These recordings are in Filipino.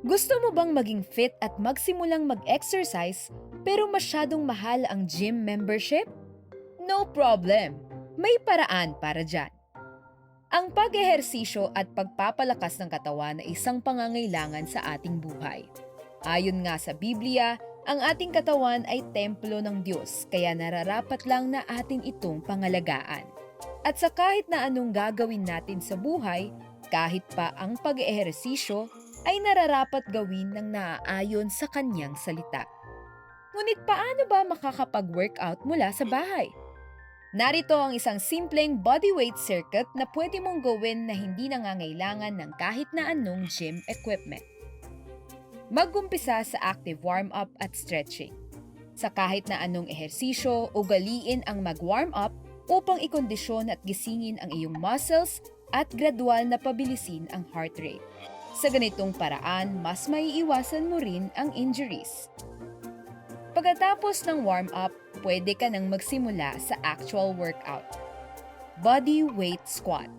Gusto mo bang maging fit at magsimulang mag-exercise pero masyadong mahal ang gym membership? No problem! May paraan para dyan. Ang pag-ehersisyo at pagpapalakas ng katawan ay isang pangangailangan sa ating buhay. Ayon nga sa Biblia, ang ating katawan ay templo ng Diyos kaya nararapat lang na atin itong pangalagaan. At sa kahit na anong gagawin natin sa buhay, kahit pa ang pag-ehersisyo, ay nararapat gawin ng naaayon sa kanyang salita. Ngunit paano ba makakapag-workout mula sa bahay? Narito ang isang simpleng bodyweight circuit na pwede mong gawin na hindi nangangailangan ng kahit na anong gym equipment. Mag-umpisa sa active warm-up at stretching. Sa kahit na anong ehersisyo, ugaliin ang mag-warm up upang ikondisyon at gisingin ang iyong muscles at gradual na pabilisin ang heart rate. Sa ganitong paraan, mas maiiwasan mo rin ang injuries. Pagkatapos ng warm-up, pwede ka nang magsimula sa actual workout. Body weight squat.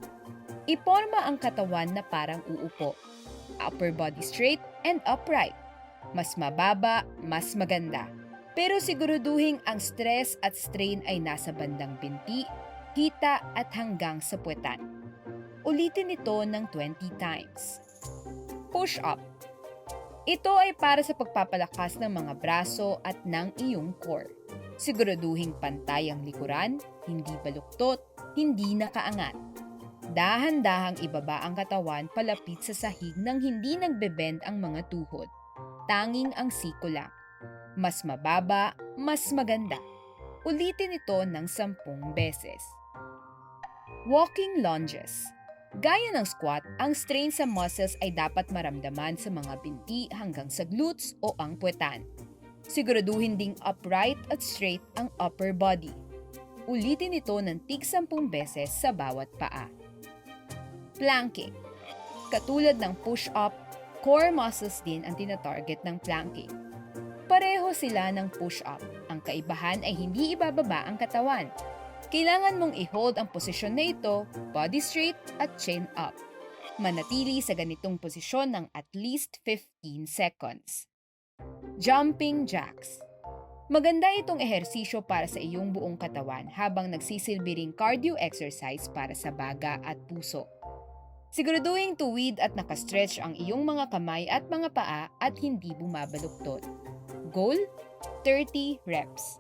Iporma ang katawan na parang uupo. Upper body straight and upright. Mas mababa, mas maganda. Pero siguraduhin ang stress at strain ay nasa bandang binti, hita at hanggang sa puwetan. Ulitin ito ng 20 times. Push-up. Ito ay para sa pagpapalakas ng mga braso at ng iyong core. Siguraduhing pantay ang likuran, hindi baluktot, hindi nakaangat. Dahan-dahang ibaba ang katawan palapit sa sahig nang hindi nagbe-bend ang mga tuhod. Tanging ang siko lang. Mas mababa, mas maganda. Ulitin ito ng 10 beses. Walking lunges. Gaya ng squat, ang strain sa muscles ay dapat maramdaman sa mga binti hanggang sa glutes o ang puwetan. Siguraduhin ding upright at straight ang upper body. Ulitin ito ng tig 10 beses sa bawat paa. Planking. Katulad ng push-up, core muscles din ang tinatarget ng planking. Pareho sila ng push-up. Ang kaibahan ay hindi ibababa ang katawan. Kailangan mong i-hold ang posisyon na ito, body straight at chin up. Manatili sa ganitong posisyon ng at least 15 seconds. Jumping jacks. Maganda itong ehersisyo para sa iyong buong katawan habang nagsisilbi ring cardio exercise para sa baga at puso. Siguraduhin tuwid at nakastretch ang iyong mga kamay at mga paa at hindi bumabaluktot. Goal, 30 reps.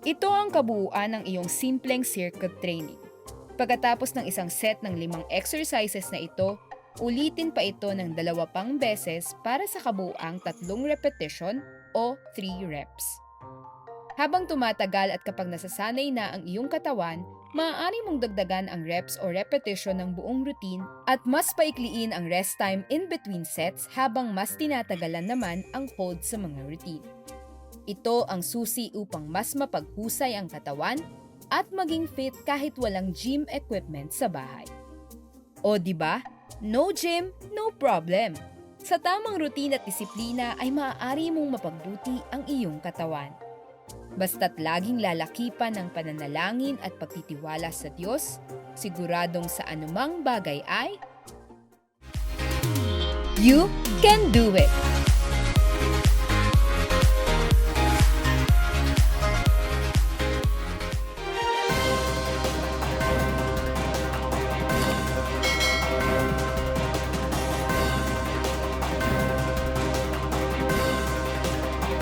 Ito ang kabuuan ng iyong simpleng circuit training. Pagkatapos ng isang set ng 5 exercises na ito, ulitin pa ito ng 2 pang beses para sa kabuuang 3 repetition o 3 reps. Habang tumatagal at kapag nasasanay na ang iyong katawan, maaari mong dagdagan ang reps o repetition ng buong routine at mas paikliin ang rest time in between sets habang mas tinatagalan naman ang hold sa mga routine. Ito ang susi upang mas mapaghusay ang katawan at maging fit kahit walang gym equipment sa bahay. O diba? No gym, no problem! Sa tamang routine at disiplina ay maaari mong mapagbuti ang iyong katawan. Basta't laging lalakipan ng pananalangin at pagtitiwala sa Diyos, siguradong sa anumang bagay ay You can do it!